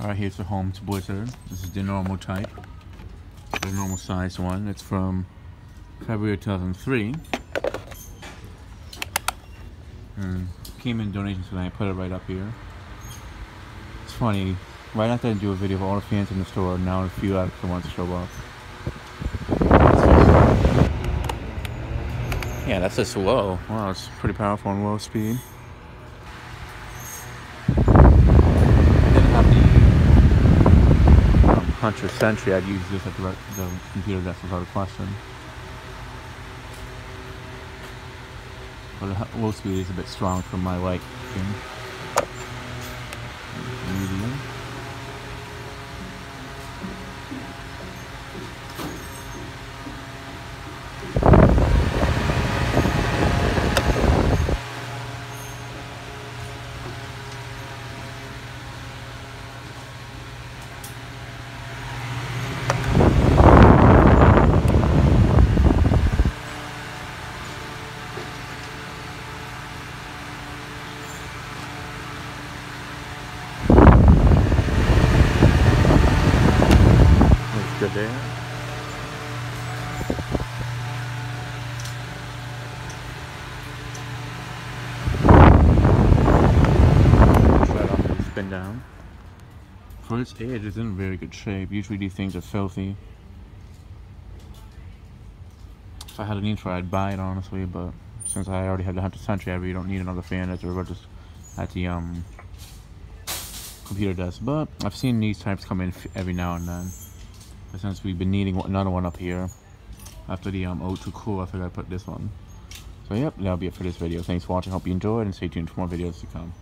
Alright, here's the Holmes Blizzard. This is the normal type, the normal size one. It's from February 2003. And came in donations today. I put it right up here. It's funny, right after I do a video of all the fans in the store, now a few out of the ones show up. Yeah, that's just low. Wow, it's pretty powerful on low speed. Hunter Sentry, I'd use this at the computer desk without a question. But low speed is a bit strong for my liking. Medium. Good there. Right off the spin down. For its age, it's in very good shape. Usually these things are filthy. If I had a need for it, I'd buy it honestly, but since I already have the Hunter Sentry, I really don't need another fan at the computer desk. But I've seen these types come in every now and then. But since we've been needing another one up here after the O2 Cool, I figured I'd put this one. So yep, that'll be it for this video. Thanks for watching, hope you enjoyed, and stay tuned for more videos to come.